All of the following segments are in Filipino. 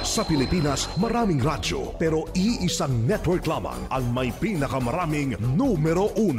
Sa Pilipinas, maraming radyo pero iisang network lamang ang may pinakamaraming numero 1.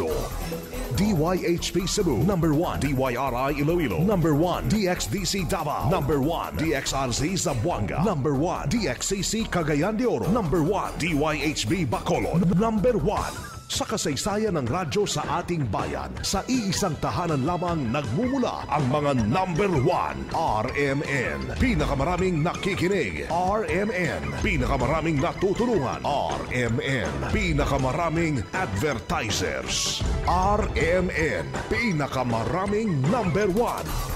DYHP Cebu, number 1. DYRI Iloilo, number 1. DXDC Davao, number 1. DXRZ Zamboanga, number 1. DXCC Cagayan de Oro, number 1. DYHB Bacolod, number 1. Sa kasaysayan ng radyo sa ating bayan, sa iisang tahanan lamang nagmumula ang mga number 1. RMN. Pinakamaraming nakikinig. RMN. Pinakamaraming natutulungan. RMN. Pinakamaraming advertisers. RMN. Pinakamaraming number 1.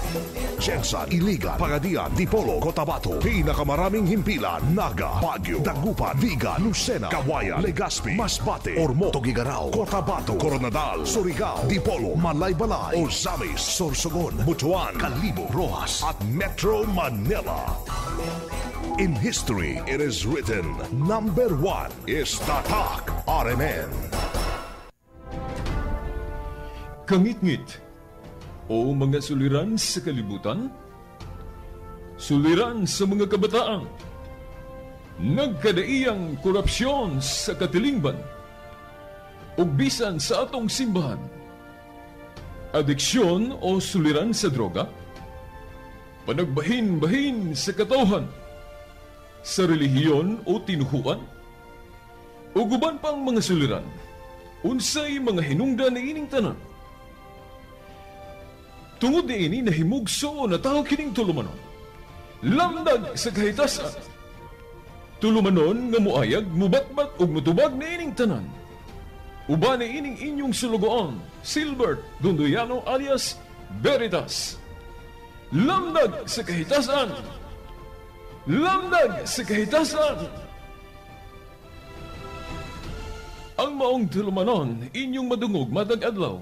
Jensa, Iligan, Pagadian, Dipolo, Cotabato. Pinakamaraming himpilan. Naga, Baguio, Dagupan, Viga, Lucena, Kawayan, Legazpi, Masbate, Ormoc, Tuguegarao, Cotabato, Coronadal, Surigao, Dipolo, Malaybalay, Ozamis, Sorsogon, Butuan, Calibo, Rojas at Metro Manila. In history, it is written, number 1 is Tatak RMN. Kangit-ngit o mga suliran sa kalibutan, suliran sa mga kabataan, nagkadaiyang korupsyon sa katilingban, ug bisan sa atong simbahan, adiksyon o suliran sa droga, panagbahin-bahin sa katawhan, sa relihiyon o tinuhuan, ug uban pang mga suliran, unsay mga hinungdan na ining tanan. Tungod niini nahimugso na tao kining tulumanon, lamdag sa kahitasan, tulumanon nga muayag, mubatbat ug mutubag na ining tanan. Uban ni ining inyong sulugoon, Silbert Donduyano alias Veritas. Lamdag sa kahitasan! Lamdag sa kahitasan! Ang maong tulumanon, inyong madungog matag adlaw,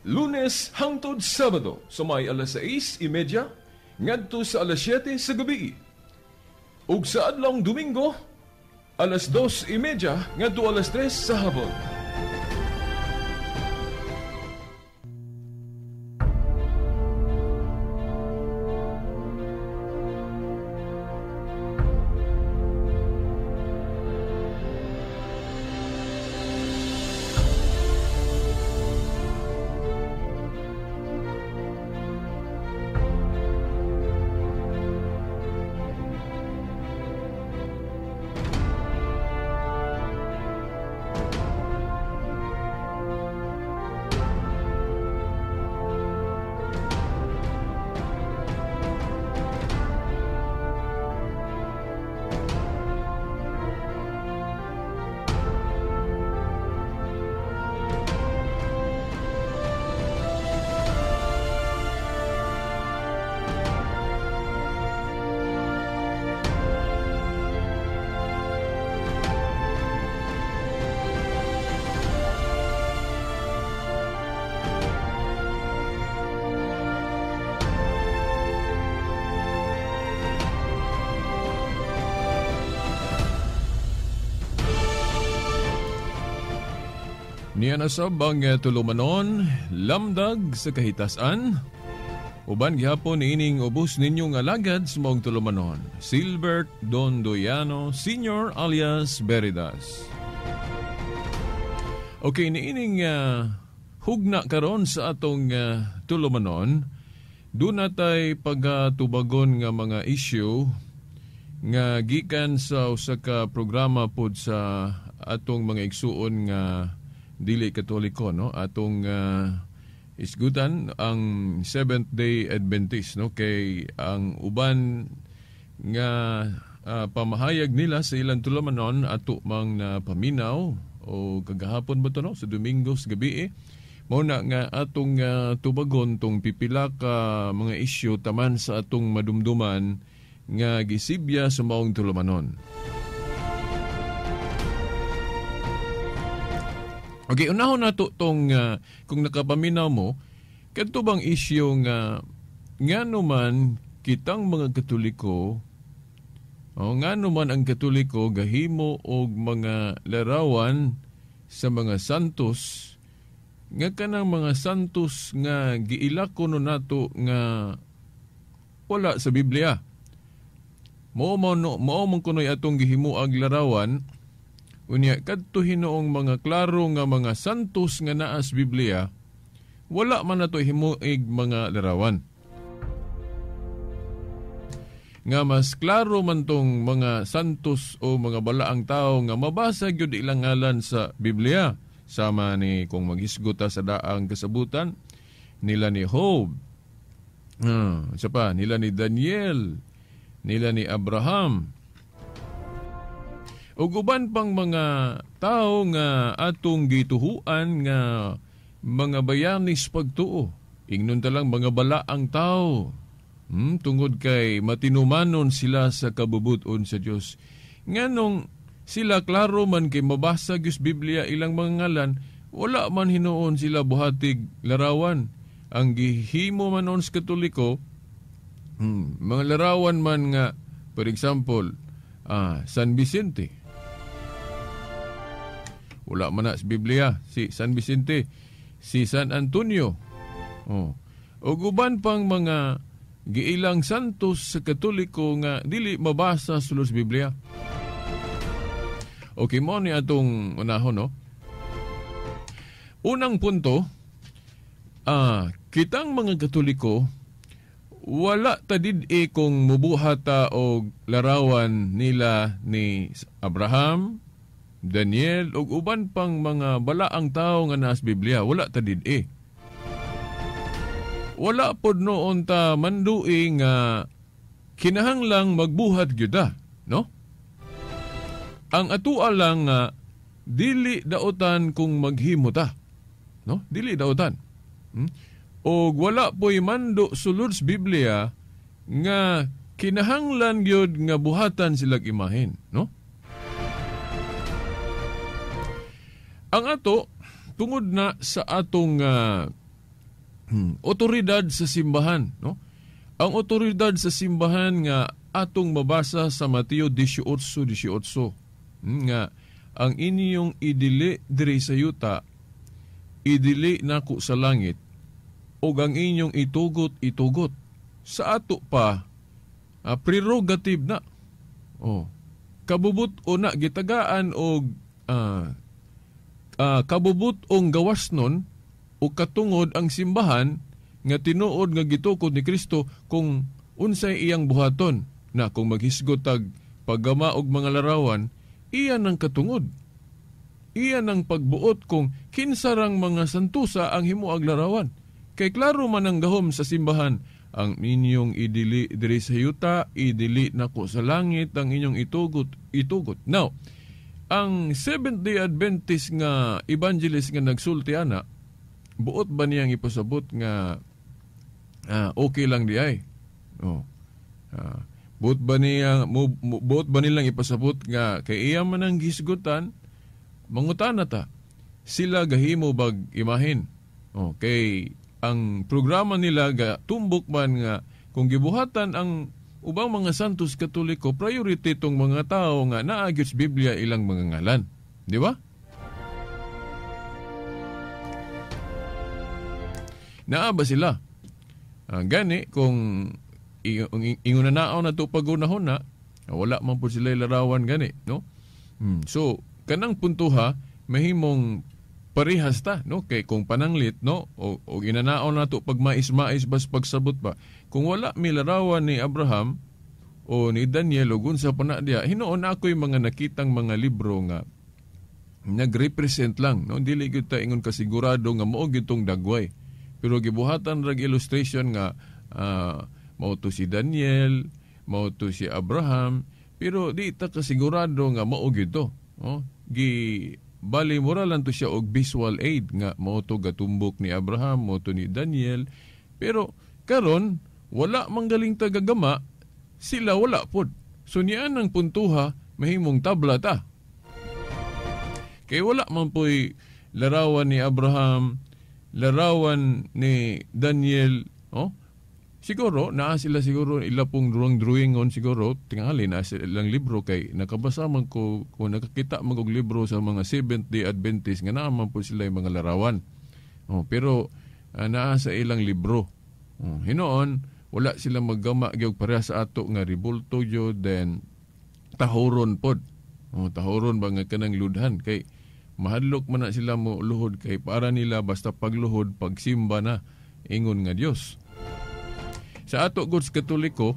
Lunes hangtod Sabado, sa may alas 6:30 ngadto sa alas 7 sa gabi. Ug sa adlawng Domingo, alas 2:30 ngadto alas 3 sa hapon. Niya nasab ang tulumanon, lamdag sa kahitasan. Uban gihapon ining ubos ninyong alagad sa mong tulumanon, Silbert Donduyano Sr. alias Veritas. Okay, niining hugna karon sa atong tulumanon, doon natay pagatubagon nga mga issue nga gikan sa usa ka programa pod sa atong mga igsuon nga dili katoliko, no, atong isgutan ang Seventh-day Adventist, no, kay ang uban nga pamahayag nila sa ilang tulumanon ato mang na paminaw o kagahapon ba to, no, sa Domingos gabi mao na nga atong tubagon tong pipila ka mga issue taman sa atong madumduman nga gisibya sa maong tulumanon. Okay, unahon na to tong kung nakapaminaw mo, kanto bang issue nga naman kitang mga Katoliko, nga naman ang Katoliko gahimo og mga larawan sa mga santos, nga kanang mga santos nga giilako no nato nga wala sa Biblia. mao man kunoy atong gihimuag larawan unya kadto hinoong mga klaro nga mga santos nga naa sa Biblia, wala man nato himuig mga larawan. Nga mas klaro man tong mga santos o mga balaang tao nga mabasa gyud ilang ngalan sa Biblia. Sama ni kung maghisgota sa daang kasabutan, nila ni Job, isa pa, nila ni Daniel, nila ni Abraham, ug uban pang mga tao nga atong gituhuan nga mga bayanis pagtuo. Ingnon talang mga balaang tao. Tungod kay matinumanon sila sa kabubuton sa Dios. Nganong sila klaro man kay mabasa gyud Biblia ilang mga ngalan, wala man hinuon sila buhatig larawan. Ang gihimo man noon sa Katoliko, mga larawan man nga, for example, San Vicente. Wala man na sa Biblia si San Vicente, si San Antonio. O guban pang mga giilang santos sa Katoliko nga dili mabasa sulod sa Biblia. Okay, mo ni atong unahon, no? Unang punto, kitang mga Katoliko, wala tadid kung mubuhata o larawan nila ni Abraham, Daniel, o uban pang mga balaang tao nga nas Biblia. Wala tadid Wala pod noon ta mandui nga kinahanglang magbuhat gyud no? Ang atua lang nga dili daotan kung maghimo ta, no? Dili daotan. O wala po'y mando sulod sa Biblia nga kinahanglan gyud nga buhatan silang imahen, no? Ang ato tungod na sa atong otoridad sa simbahan, no? Ang otoridad sa simbahan nga atong mabasa sa Mateo 18:18 nga ang inyong idili diri sa yuta, idili nako sa langit, o ang inyong itugot. Sa ato pa, prerogative na. Kabubot o na gitagaan o kabubot ong gawas nun o katungod ang simbahan nga tinuod nga gitukod ni Kristo kung unsay iyang buhaton na kung maghisgot tag paggama og mga larawan, iyan ang katungod. Iyan ang pagbuot kung kinsarang mga santusa ang himuag larawan. Kay klaro man ang gahom sa simbahan, ang inyong idili diri sa yuta, idili nako sa langit, ang inyong itugot. Now, ang Seventh-day Adventist nga evangelist nga nagsulti ana, buot ba niyang ipasabot nga okay lang di ay? Buot ba nilang ipasabot nga kay iya man ang gisgutan, mangutana ta, sila gahimo bag imahin. Kay ang programa nila tumbok man nga kung gibuhatan ang ubang mga santos Katoliko, priority tong mga tao nga naagyo sa Biblia ilang mga ngalan. Di ba? Naa ba sila? Gani, kung ingunanaaw na ito pag-unahon na, wala man po sila larawan gani, no? So, kanang puntuha, mahimong parihas ta, no? Kay kung pananglit, no? O inanaaw na ito pag mais-mais bas pagsabot pa. Kung wala may larawan ni Abraham o ni Daniel o gunsa pa na diya, hinoon ako'y mga nakitang mga libro nga nag-represent lang, no? Dili gyud ta ingon kasigurado nga mao gyud tong dagway. Pero gibuhatan rag illustration nga mao to si Daniel, mao to si Abraham, pero di ta kasigurado nga mao gyud to. Bali mura lang to siya og visual aid nga mao to gatumbok ni Abraham, mao to ni Daniel. Pero karon wala manggaling tagagama, sila wala pod. So niyan ang puntuha mahimong tabla ta. Kay wala man po'y larawan ni Abraham, larawan ni Daniel, siguro, naa sila siguro ilapong drawingon siguro, tingali na silang libro kay nakabasa man ko, kung nakakita man kong libro sa mga Seventh-day Adventist, nga naaman po sila yung mga larawan. Pero naa sa ilang libro. Hinoon, wala sila maggama gyud pareha sa ato nga ribulto gyud, then tahoron pod. Tahoron ba nga kanang ludhan kay mahadlok man na sila mo luhod kay para nila basta pagluhod pagsimba na ingon nga Dios. Sa ato gud sa Katoliko,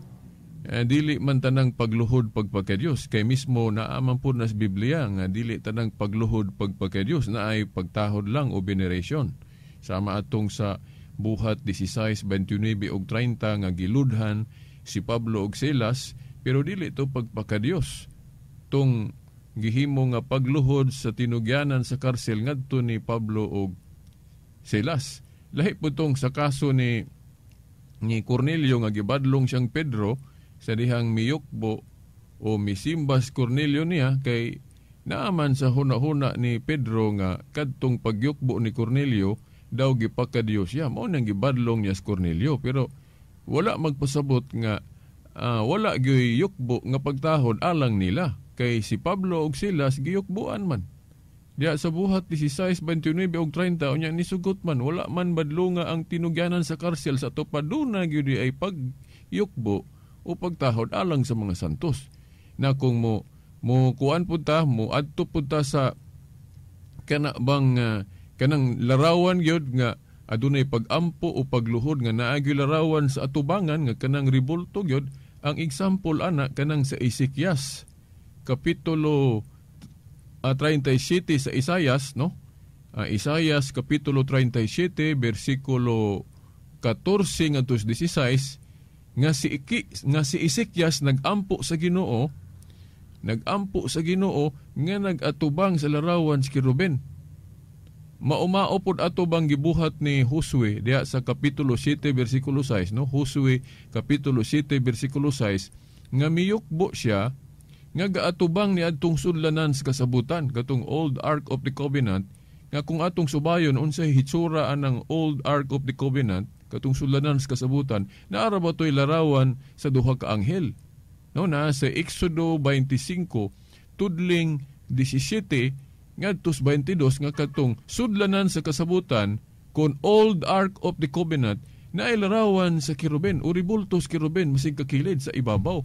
dili man tanang pagluhod pagpakadiyos kay mismo naaman po nas Biblia nga dili tanang pagluhod pagpakadiyos na ay pagtahod lang o veneration. Sama atong sa buhat 16, 29 ug 30 nga giludhan si Pablo ug Silas, pero dili to pagpakadiyos. Tong gihimo nga pagluhod sa tinugyanan sa karsel ngadto ni Pablo ug Silas. Lahi po tong sa kaso ni Cornelio nga gibadlong siyang Pedro sa dihang miyukbo o misimbas Cornelio niya kay naaman sa huna-huna ni Pedro nga kadtong pagyukbo ni Cornelio daw gipakadiyos siya. Mao nang gibadlong niya sa Cornelio, pero wala magpasabot nga wala gyud yukbo nga pagtahod alang nila kay si Pablo ug Silas giyukbuan man. Diya sa buhat 16, 29 ug 30 unya nisugot man wala man badlonga ang tinugyanan sa karsel sa tupaduna gyud ay pagyukbo o pagtahod alang sa mga santos. Na kung mo kuan punta, mo adto punta sa kanang larawan gyud nga adunay pagampo o pagluhod nga naagi larawan sa atubangan nga kanang ribulto gyud. Ang example ana kanang sa Ezekias kapitulo 37 sa Isayas, no? Isayas kapitulo 37 bersikulo 14 ngadto 16 nga si Ezekias nagampo sa Ginoo nga nagatubang sa larawan si Ruben. Maumao pod ato bang gibuhat ni Josue diha sa kapitulo 7 bersikulo 6, no? Josue kapitulo 7 bersikulo 6 nga miyukbo siya nga gaatubang ni adtong sudlanan sa kasabutan katong Old Ark of the Covenant, nga kung atong subayon unsay hitsura anang Old Ark of the Covenant katong sudlanan sa kasabutan, naara ba to'y larawan sa duha ka anghel, no? Na sa Exodo 25 tudling 17 ngadtos 22 nga katong sudlanan sa kasabutan kon Old Ark of the Covenant na ilarawan sa kiruben o ribultos kiruben masig kakilid sa ibabaw.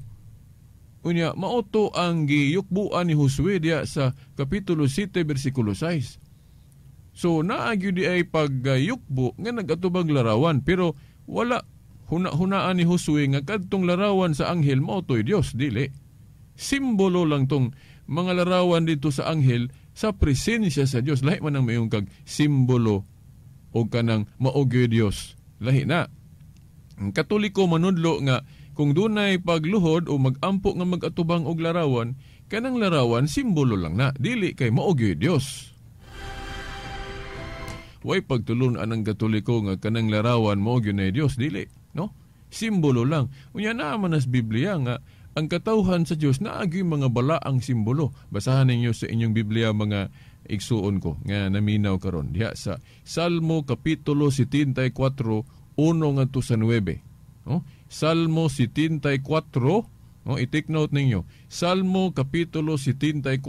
Unya maoto ang giyukbuan ni Josue diya sa kapitulo 7 bersikulo 6. So naagyo di ay pagyukbo nga nagatubang larawan, pero wala hunaan ni Josue nga kadtong larawan sa anghel maotoy Dios, dili. Simbolo lang tong mga larawan dito sa anghel sa presensya sa Dios. Lahi man ang mayong kag simbolo o kanang maogyo Dios. Lahi na. Ang Katoliko manudlo nga kung dunay pagluhod o magampo nga magatubang og larawan, kanang larawan simbolo lang na, dili kay maogyo Dios. Way pagtulunan ang Katoliko nga kanang larawan maogyo na Dios, dili, no? Simbolo lang. Unya naman as Biblia nga ang katawhan sa Dios naagi mga balaang simbolo. Basahan ninyo sa inyong Biblia mga igsuon ko nga naminaw karon diha sa Salmo kapitulo 74 1 ngadto sa 9. No? Salmo 74, no? I-take note ninyo. Salmo kapitulo 74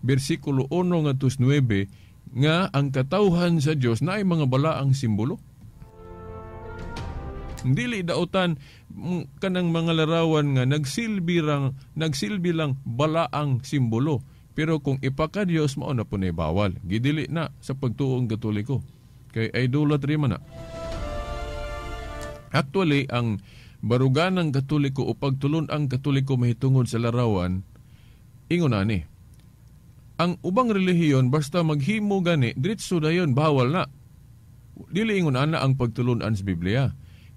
bersikulo 1 ngadto sa 9 nga ang katawhan sa Dios na ay mga balaang simbolo. Dili dautan kanang mga larawan nga nagsilbi lang balaang simbolo. Pero kung ipaka-Dios mao na punay bawal. Gidili na sa pagtuong Katoliko. Kay idolatry man na. Actually, ang barugan ng Katoliko o pagtulon ang Katoliko mahitungod sa larawan, ingon ani. Ang ubang relihiyon basta maghimo gani, diretso dayon bawal na. Dili ingon ana ang pagtulunan sa Biblia.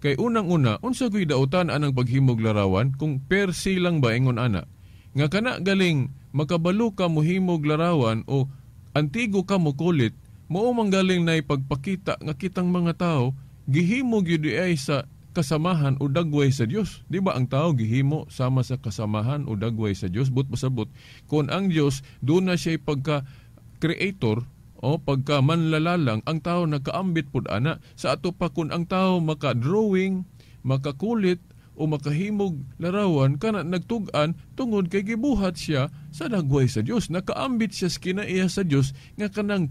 Kay unang-una, unsa gyud dautan anang paghimog larawan kung per se lang ba ingon ana. Nga kana galing makabalo ka mohimog larawan o antigo ka mo kulit, mao man galing na ipagpakita nga kitang mga tao gihimo gyud ay sa kasamahan o dagway sa Dios. Di ba ang tao gihimo sama sa kasamahan o dagway sa Dios? But pasabot kung ang Dios doon na siya pagka-creator o pagka-manlalalang, ang tao nakaambit pud ana. Sa ato pa kung ang tao maka-drawing, makakulit o makahimog larawan, kana nagtug-an tungod kay gibuhat siya sa dagway sa Dios. Nakaambit siya sa kinaiya sa Dios nga kanang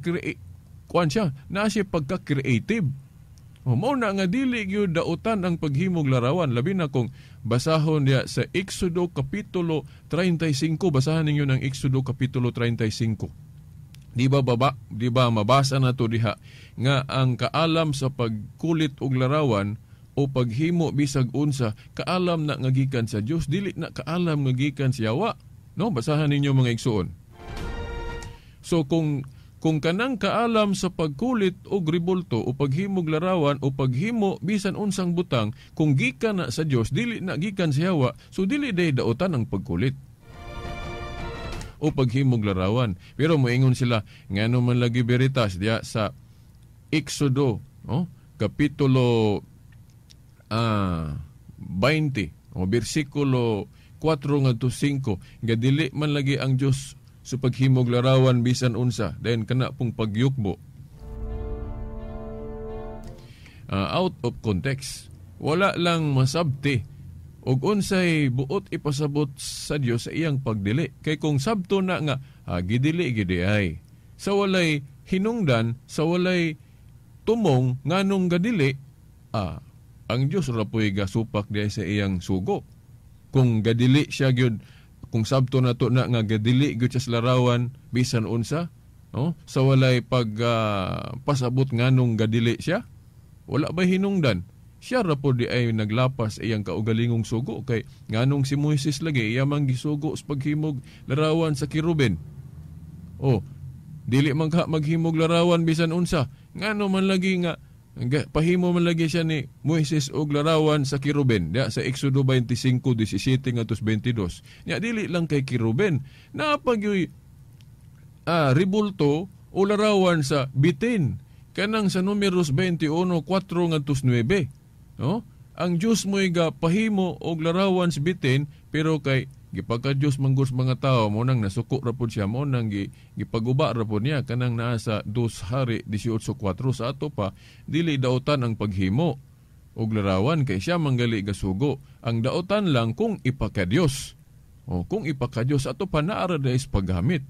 kuan siya, na siya pagka-creative. Mao na nga dili gyud dautan ang paghimog larawan, labi na kung basahon diya sa Exodo Kapitulo 35. Basahan ninyo ng Exodo Kapitulo 35. Di ba mabasa na to diha nga ang kaalam sa pagkulit og larawan o paghimo bisag unsa kaalam na nga gikan sa Dios, dili na kaalam nga gikan sa yawa. No, basahan ninyo mga igsoon. So kung kanang kaalam sa pagkulit og ribulto o paghimog larawan o paghimo bisan unsang butang kung gikan na sa Dios, dili na gikan sa yawa, so dili day dautan ang pagkulit o paghimog larawan. Pero moingon sila ngano man lagi veritas diya sa Exodo, Kapitulo 20 o bersikulo 4 ngadto 5, nga dili man lagi ang Dios sa paghimog larawan bisan unsa, then kana pong pagyukbo. Out of context, wala lang masabti og unsay buot ipasabot sa Dios sa iyang pagdili. Kay kung sabto na nga gidili gidi ay sa walay hinungdan, sa walay tumong nganong gadili, ang Dios ra po'y gasupak diay sa iyang sugo. Kung gadili siya gyud, kung sabto na to na nga gadili gyud sa larawan bisan unsa, sa walay pasabot nganong gadili siya, wala ba hinungdan? Siya ra po di ay naglapas iyang kaugalingong sugo, kay nganong si Moises lagi iya mang gisugo sa paghimog larawan sa kirubin. Dili man ka maghimog larawan bisan unsa, ngano man lagi nga pahimo man lagi siya ni Moises og larawan sa kirubin diya sa Exodo 25:17 ngadto 22. Nya dili lang kay kirubin, napagyoy ribulto o larawan sa bitin kanang sa Numeros 21:4 ngadto 9. Ang Dios mo'y pahimo og larawan sa bitin, pero kay gipagka Dios manggos mga tao mo nang nasuko ra pud siya, mo nang gipaguba ra pud niya kanang naa sa 2 Hari 18:4. Sa ato pa dili dautan ang paghimo og larawan kay siya manggali gasugo. Ang dautan lang kung ipaka-Dios. Kung ipaka-Dios ato pa naa ra days paggamit.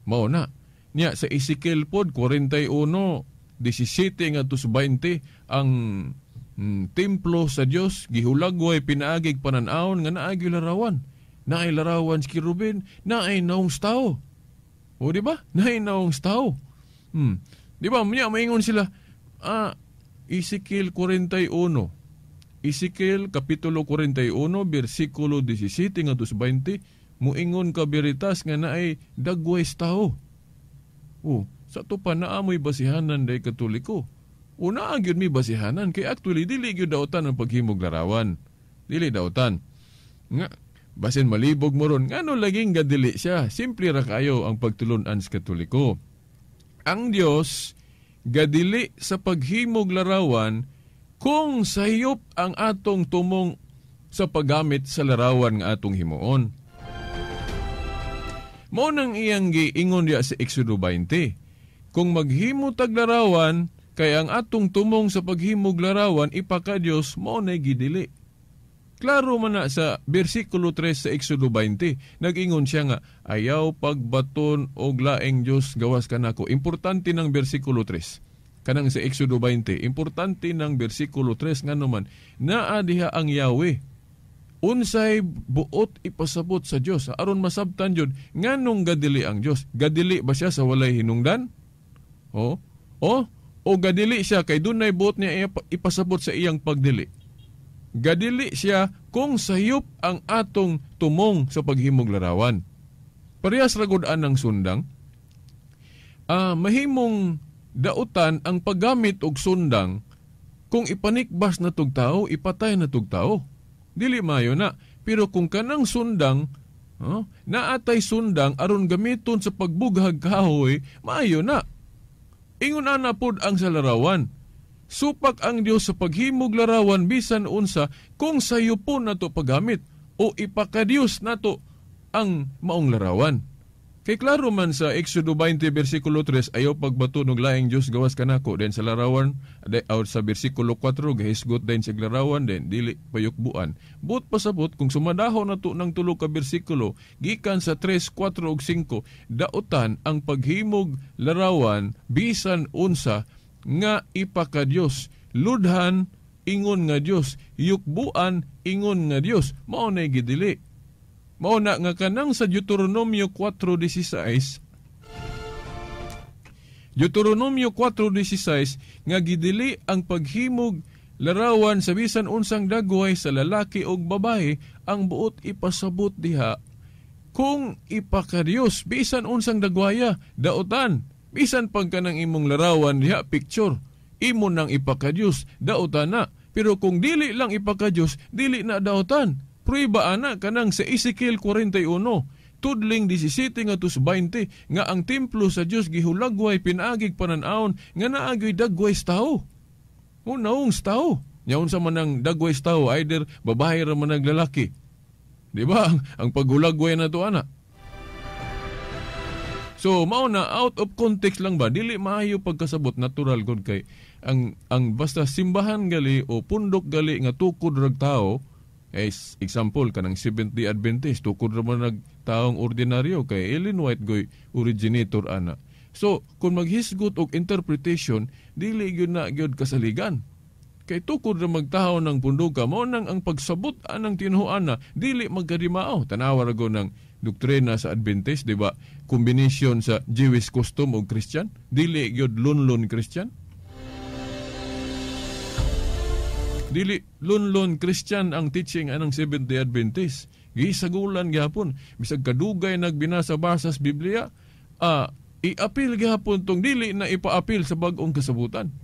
Mao na niya sa Ezekiel pod 41:17 ngadto 20 ang templo sa Dios gihulagway pinaagig panan-awon nga naagi larawan. Naay larawan sa kirubin, naay naong tao. Di ba? Naay naong tao. Di ba? Maingon sila, Ezekiel 41. Ezekiel Kapitulo 41, bersikulo 17 ngadto 20, muingon ka veritas nga naay dagway tao. Sa to pa naamoy basihanan day Katoliko. Naagyon mi basihanan, kay actually dili gyud dautan ang paghimog larawan. Dili dautan. Nga, basin malibog mo ron, ngano laging gadili siya. Simple ra kayo ang pagtulunan sa Katoliko. Ang Dios gadili sa paghimog larawan kung sayop ang atong tumong sa paggamit sa larawan nga atong himuon. Mao nang iyang giingon diya sa Exodo 20. Kung maghimo tag larawan, kay ang atong tumong sa paghimog larawan ipaka Dios, mao nay gidili. Klaro man na sa bersikulo 3 sa Exodo 20, nag-ingon siya nga, ayaw pagbaton og laeng Dios gawas kanako. Importante ng bersikulo 3. Kanang sa Exodo 20, importante ng bersikulo 3 nga naman, naa diha ang Yahweh. Unsay buot ipasabot sa Dios, aron masabtan jud nganong gadili ang Dios. Gadili ba siya sa walay hinungdan? O gadili siya kay dunay buot niya ipasabot sa iyang pagdili. Gadili siya kung sayop ang atong tumong sa paghimog larawan. Parehas ragod-an ng sundang. Mahimong dautan ang paggamit og sundang kung ipanikbas na tug tao, ipatay na tug tao. Dili mayo na. Pero kung kanang sundang, naatay sundang aron gamiton sa pagbughag kahoy, maayo na. Ingon ana pod ang sa larawan. Supak ang Dios sa paghimog larawan bisan unsa kung sayo po nato paggamit o ipaka-Dios nato ang maong larawan. Kay klaro man sa Exodo 20 bersikulo 3, ayaw pagbato ng laing Dios gawas kanako. Den sa larawan, sa bersikulo 4, gahisgot din sa larawan, den dili payukbuan. But pasabot kung sumadaho nato ng tulo ka bersikulo, gikan sa 3, 4 ug 5, dautan ang paghimog larawan bisan unsa nga ipaka-Dios. ludhan ingon nga Dios, yukbuan ingon nga Dios, mao nay gidili. Mao na nga kanang sa Deuteronomio 4:16, Deuteronomio 4:16 nga gidili ang paghimog larawan sa bisan unsang dagway sa lalaki o babae, ang buot ipasabot diha kung ipakadiyos bisan unsang dagwaya daotan, bisan pag kanang imong larawan diha picture, imo nang ipakadiyos daotan na. Pero kung dili lang ipakadiyos, dili na daotan. Prueba ana kanang sa Ezekiel 41 tudling 17 nga 20 nga ang templo sa Dios gihulagway pinaagig panan-awon nga naagyoy dagway sa tao. Unaong sa tao. Yaon sa manang dagway sa tao, either babae ra man naglalaki. Di ba? Ang paghulagway na to ana. So mao na out of context lang ba, dili maayo pagkasabot natural gud kay ang basta simbahan gali o pundok gali nga tukod rag tao. Example, kanang Seventh-day Adventist, tukod naman nagtaong ordinaryo kay Ellen White goy originator ana. So, kung maghisgot og interpretation, dili gyud na gyud kasaligan. Kay tukod na magtahaw ng punduka, mao nang ang pagsabot anang tinuhuan na, dili magkadimao. Tanawa rago ng doktrina sa Adventist, di ba? Combination sa Jewish custom o Christian, dili gyud lunlon Christian. Dili lunlon Christian ang teaching anang Seventh-day Adventist. Gisagulan gyapon bisag kadugay nagbinasa-basa sa Biblia, i-apil gyapon tong dili na ipaapil sa bag-ong kasabutan.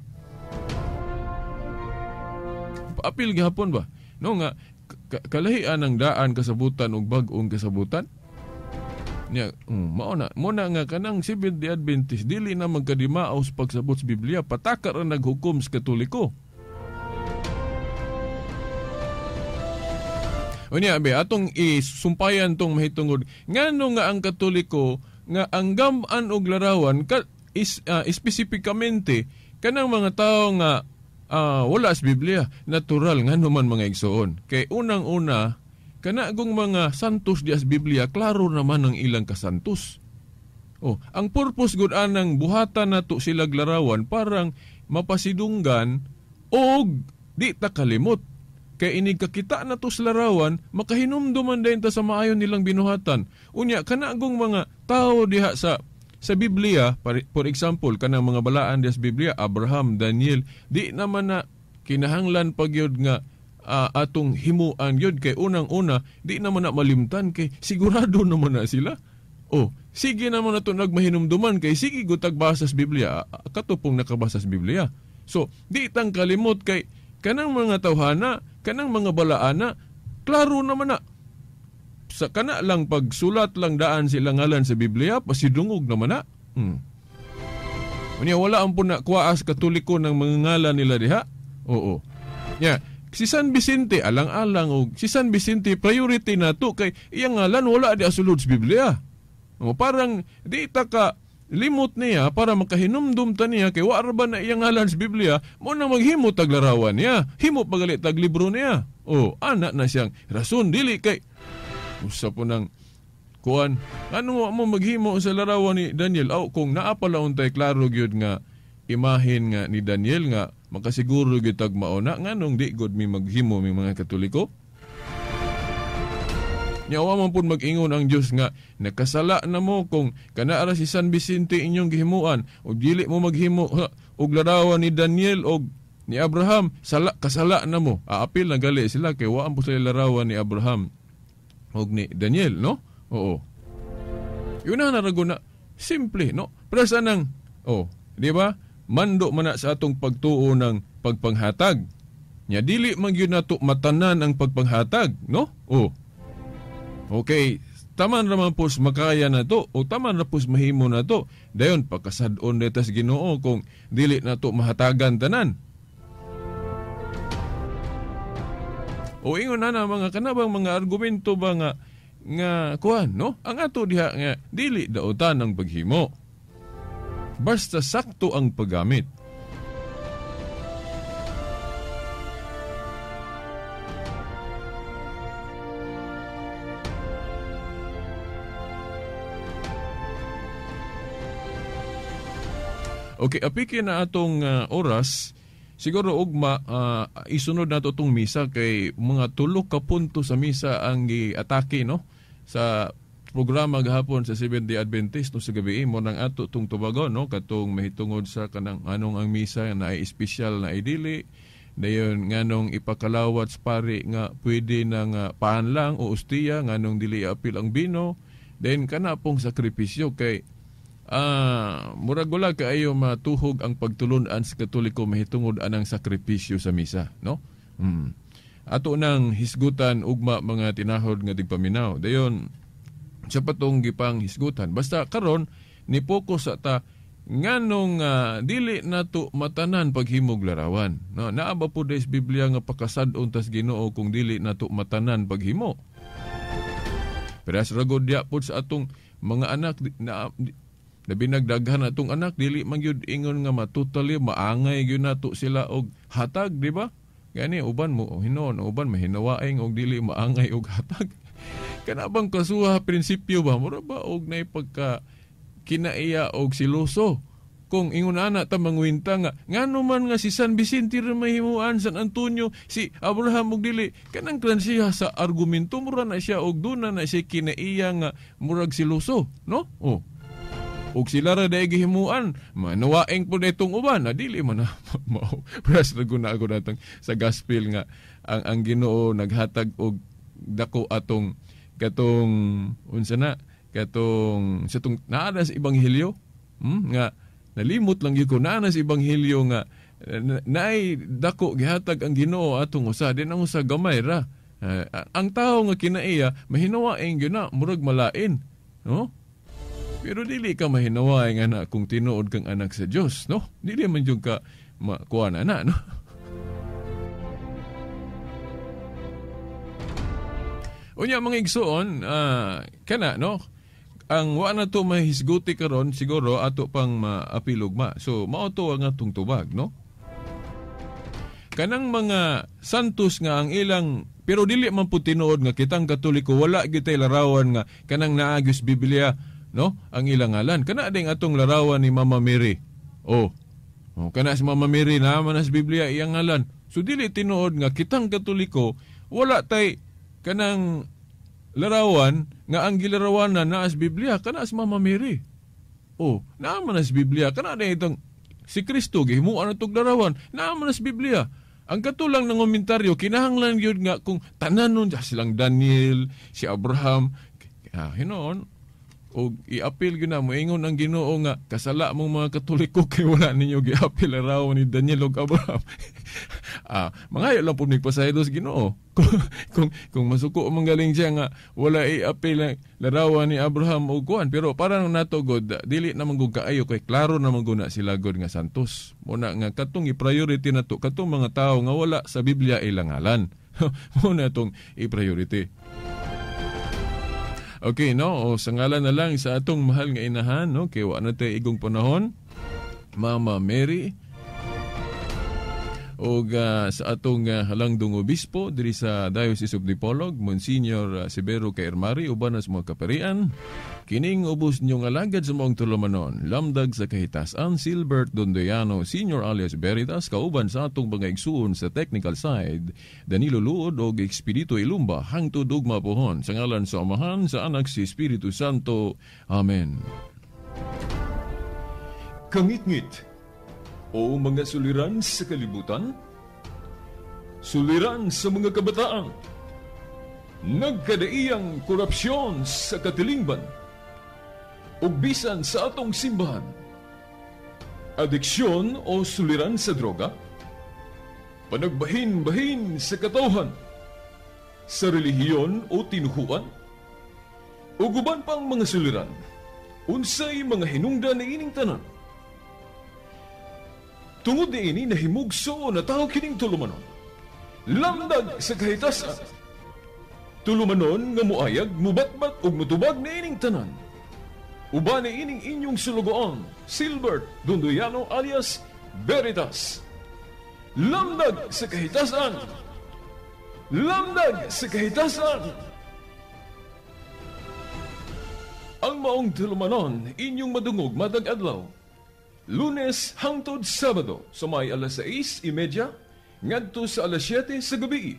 Paapil gyapon ba? No nga kalahian ang daan kasabutan ug bag-ong kasabutan. Nya mao na nga kanang Seventh-day Adventist dili na magkadimao sa pagsabot sa Biblia, patakar ang naghukom sa Katoliko. O niya, atong isumpayan tong mahitungod. Ngano nga ang Katoliko nga ang gam-an og larawan espesipikamente kanang mga tao nga wala sa Biblia, natural ngano man mga igsoon. Kay unang-una, kanagong mga santos di sa Biblia, klaro naman ang ilang kasantos. Ang purpose gud anang buhatan nato sila larawan parang mapasidunggan og di ta kalimot. Kaya inig kakita na to sa larawan, makahinumduman din ta sa maayon nilang binuhatan. Unya, kanagong mga tao diha sa Biblia, for example, kanang mga balaan diha sa Biblia, Abraham, Daniel, di naman na kinahanglan pag yun nga atong himuan yun. Kay unang-una, di naman na malimtan, kay sigurado naman na sila. Sige naman na ito nagmahinumduman, kay sige gutag basa sa Biblia, katupong nakabasa sa Biblia. So, di itang kalimot kay kanang mga tawhana, kanang mga balaana, klaro naman na. Sa kana lang pagsulat lang daan sila ngalan sa Biblia, pasidungog naman na. Wala ang puna kuwaas Katoliko ng mga ngalan nila diha. Oo. Si San Vicente, alang-alang, o si San Vicente, priority na to kay iyang ngalan wala di asulod sa Biblia. Parang di ta ka limot niya para makahinumdum ta niya kay wala ba na iyang ngalan sa Biblia, mo na maghimo tag larawan niya, himo pagalit tag libro niya. Anak na siyang rason dili kay usa po ng kuan. Ano mo maghimo sa larawan ni Daniel? Kung naa pala untay klaro gyud nga imahen nga ni Daniel nga makasiguro gyud tag mauna nganong di gud mi maghimo mi mga Katoliko. Nyawa man pun mag-ingon ang Diyos nga nakasala na mo kung kanaara si San Vicente inyong gihimuan o dili mo maghimo og larawan ni Daniel o ni Abraham, kasala na mo. Aapil na gali sila kay waan po sila larawan ni Abraham o ni Daniel, no? Oo. Yun na narago na simple, no? Pero sanang, di ba? Mando man na sa atong pagtuo ng pagpanghatag. Nya dili man gyud nato matanan ang pagpanghatag, no? Okay, taman raman pos makaya na to o taman na pos mahimo na to. Dayon pagkasadon detas Ginoo kung dili na to mahatagan tanan. Ingon na mga kanabang mga argumento ba nga kuan, no? Ang ato diha nga dili daotan ang paghimo. Basta sakto ang paggamit. Okay, apikin na atong oras. siguro ugma isunod nato tong misa kay mga 3 ka punto sa misa ang giatake no sa programa gahapon sa Seventh-day Adventist no sa gabi mo nang ato tong tubagon no katong mahitungod sa kanang anong ang misa na ay espesyal na idili dayon nganong ipakalawat sa pari nga pwede na nga paan lang o ustiya nganong dili apil ang bino then kana pong sakripisyo kay murag wala kaayo matuhog ang pagtulunan sa Katoliko mahitungod anang sakripisyo sa misa no ato nang hisgutan ugma mga tinahod nga tigpaminaw dayon sa patong gipang hisgutan basta karon ni focus sa ta nganong dili nato matanan paghimog larawan no naaba po des Biblia nga pakasad-on tas Ginoo kung dili nato matanan paghimo pero sa ragod dia pod sa atong mga anak na binagdaghan atong anak dili man gyud ingon nga matutali maangay gyud nato sila og hatag di ba gani uban mo hinon uban mahinawaing og dili maangay og hatag kana bang kasuha prinsipyo ba mura ba og nay pagka kinaiya og siloso kung ingon ana ta mangwinta nga ngano man nga si San Vicente rin mahimuan San Antonio si Abraham og dili kanang klansiya sa argumento mura na siya og duna na siya kinaiya nga murag siloso no og sila ra day gihimuan manawaeng pud itong uban dili man na mao pras naguna ako natang sa gospel nga ang Ginoo naghatag og dako atong katong unsa na katong sa tong naa sa ebanghelyo nga nalimot lang gyud ko naa sa ebanghelyo nga naay dako gihatag ang Ginoo atong usa din ang usa gamay ra ang tawo nga kinaiya mahinawaeng gyud na murag malain no pero dili ka mahinawaeng ana kung tinuod kang anak sa Dios no dili man jud ka makuan ana no unya mga igsoon kana no ang wa na to mahisguti karon siguro ato pang maapilugma so mao to ang atong tubag no kanang mga santos nga ang ilang pero dili man pud tinuod nga kitang Katoliko wala gyud tay larawan nga kanang naagos Biblia no ang ilang ngalan kana ding atong larawan ni Mama Mary kana si Mama Mary naman sa Biblia iyang ngalan so dili tinuod nga kitang Katoliko wala tay kanang larawan nga ang gilarawanan na as Biblia kana as Mama Mary naman as Biblia kana ding itong si Kristo gihimuan atong larawan naman as Biblia ang katulang ng komentaryo kinahanglan gyud nga kung tananon silang Daniel si Abraham hinon o i-appeal gyud na mo ingon ang Ginoo nga kasala mong mga Katoliko kay wala ninyo gi-appeal larawan ni Daniel ug Abraham mangayo lang pud nigpasaylo sa Ginoo kung masuko manggaling siya nga wala i-appeal larawan ni Abraham ug kuan pero para nato god dili na manggug kaayo kay klaro na mangguna sila god nga santos muna nga katong i-priority nato katong mga tawo nga wala sa Biblia ilangalan muna tong i-priority. Okay, no? Sa ngalan na lang sa atong mahal nga inahan, no? Kaya wala na tayo igong panahon, Mama Mary, o sa atong halangdong obispo, diri sa Diocese of Dipolog, Monsignor Severo Kairmari, uban sa mga kaparian, kining ubos niyong alagad sa mong tulumanon, lamdag sa kahitasan, Silbert Dondoyano, Senior alias Veritas, kauban sa atong mga igsuon sa technical side, Danilo Luod o Espiritu Ilumba, hangtod ugma pohon, sa ngalan sa Amahan, sa Anak si Espiritu Santo. Amen. Kangit-ngit o mga suliran sa kalibutan, suliran sa mga kabataan, nagkadaiyang korupsyon sa katilingban, ug bisan sa atong simbahan, adiksyon o suliran sa droga, panagbahin-bahin sa katawhan, sa relihiyon o tinuhuan, ug uban pang mga suliran, unsay mga hinungdan na ining tanan. Tungod niini nahimugso na tao kining tulumanon, lamdag sa kahitasan, tulumanon nga muayag, mubatbat ug mutubag na ining tanan. Uban ni ining inyong sulugoon, Silbert Dondoyano alias Veritas. Lamdag sa kahitasan! Lamdag sa kahitasan! Ang maong tulumanon, inyong madungog madag adlaw. Lunes hangtod Sabado sa may alas 6:30 ngadto sa alas 7 sa gabi.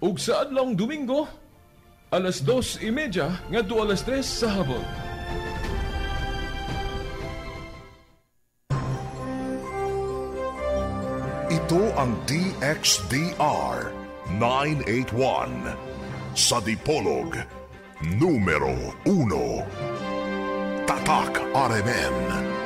Ug sa adlong Domingo, alas 2:30 ngadto alas 3 sa hapon. Ito ang DXDR 981 sa Dipolog, numero 1. Tatak RMN.